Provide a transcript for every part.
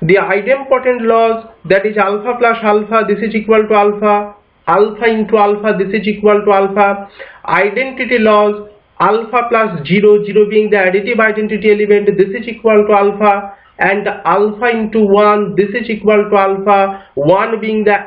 The idempotent laws, that is alpha plus alpha, this is equal to alpha, alpha into alpha, this is equal to alpha. Identity laws, alpha plus 0, 0 being the additive identity element, this is equal to alpha, and alpha into 1, this is equal to alpha, 1 being the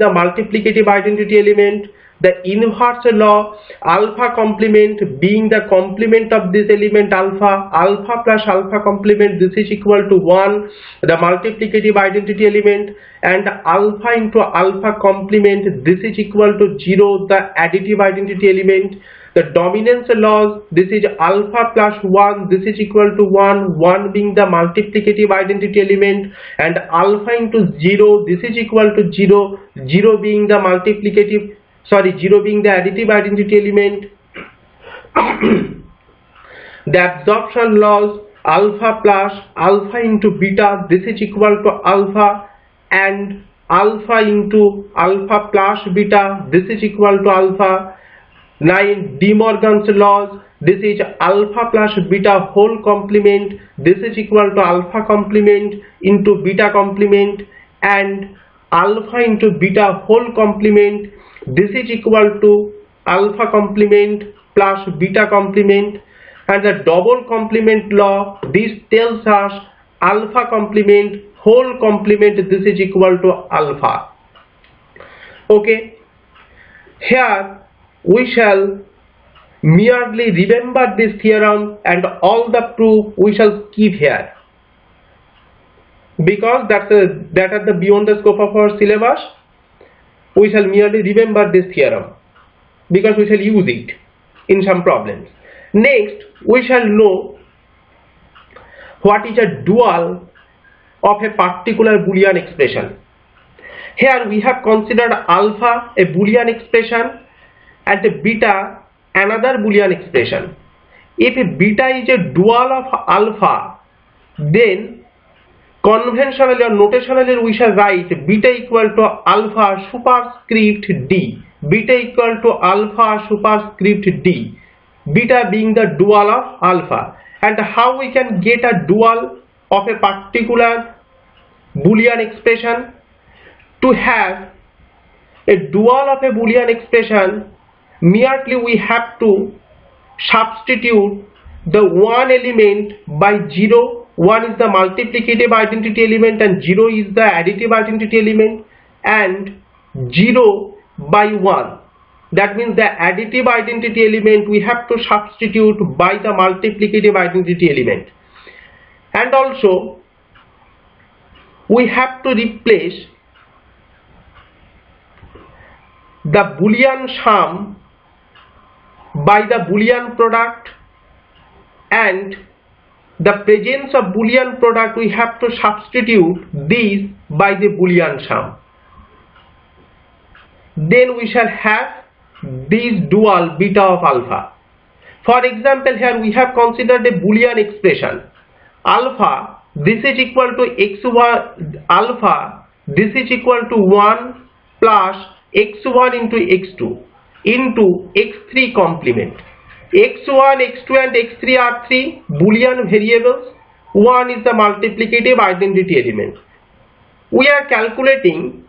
multiplicative identity element. The inverse law, alpha complement being the complement of this element alpha, alpha plus alpha complement, this is equal to 1, the multiplicative identity element, and alpha into alpha complement, this is equal to 0, the additive identity element. The dominance laws, this is alpha plus 1, this is equal to 1, 1 being the multiplicative identity element, and alpha into 0, this is equal to 0, 0 being the additive identity element. The absorption laws, alpha plus alpha into beta, this is equal to alpha, and alpha into alpha plus beta, this is equal to alpha. 9. De Morgan's laws, this is alpha plus beta whole complement, this is equal to alpha complement into beta complement, and alpha into beta whole complement, this is equal to alpha complement plus beta complement. And the double complement law, this tells us alpha complement whole complement, this is equal to alpha. Okay, here we shall merely remember this theorem, and all the proof we shall keep here, because that is the beyond the scope of our syllabus. We shall merely remember this theorem because we shall use it in some problems. Next, we shall know what is a dual of a particular Boolean expression. Here we have considered alpha a Boolean expression and beta another Boolean expression. If beta is a dual of alpha, then conventionally or notationally we shall write beta equal to alpha superscript d, beta equal to alpha superscript d, beta being the dual of alpha. And how we can get a dual of a particular Boolean expression? To have a dual of a Boolean expression, merely we have to substitute the one element by 0. 1 is the multiplicative identity element and 0 is the additive identity element, and 0 by 1. That means the additive identity element we have to substitute by the multiplicative identity element. And also we have to replace the Boolean sum by the Boolean product, and the presence of Boolean product we have to substitute this by the Boolean sum. Then we shall have this dual beta of alpha. For example, here we have considered a Boolean expression alpha, this is equal to x1, alpha this is equal to 1 plus x1 into x2 into x3 complement. x1, x2 and x3 are 3 Boolean variables. 1 is the multiplicative identity element. We are calculating,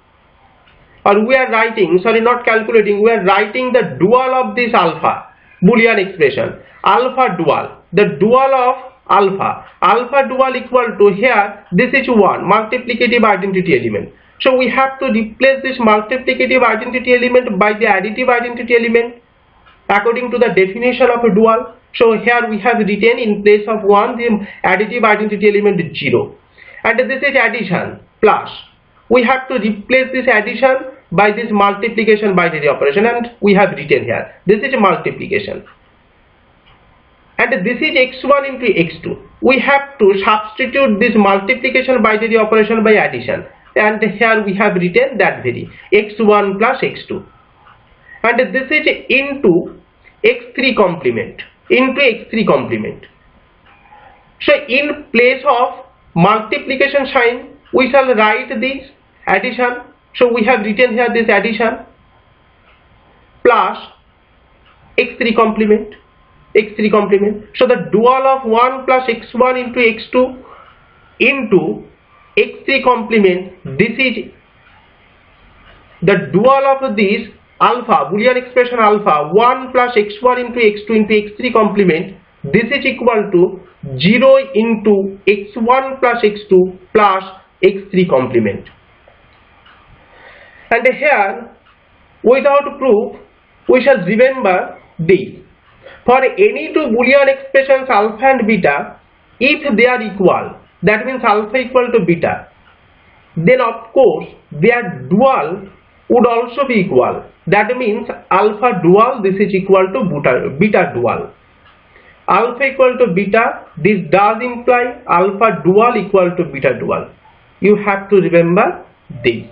or we are writing, sorry, not calculating, we are writing the dual of this alpha Boolean expression, alpha dual, the dual of alpha, alpha dual equal to, here this is 1 multiplicative identity element. So we have to replace this multiplicative identity element by the additive identity element according to the definition of a dual. So here we have written in place of 1 the additive identity element is 0, and this is addition plus. We have to replace this addition by this multiplication binary operation, and we have written here this is multiplication, and this is x1 into x2. We have to substitute this multiplication binary operation by addition, and here we have written that very x1 plus x2, and this is into x3 complement, into x3 complement. So in place of multiplication sign we shall write this addition. So we have written here this addition plus x3 complement, x3 complement. So the dual of 1 plus x1 into x2 into x3 complement. This is the dual of this alpha, Boolean expression alpha, 1 plus x1 into x2 into x3 complement. This is equal to 0 into x1 plus x2 plus x3 complement. And here, without proof, we shall remember this. For any two Boolean expressions alpha and beta, if they are equal, that means alpha equal to beta, then of course their dual would also be equal. That means alpha dual, this is equal to beta dual. Alpha equal to beta, this does imply alpha dual equal to beta dual. You have to remember this.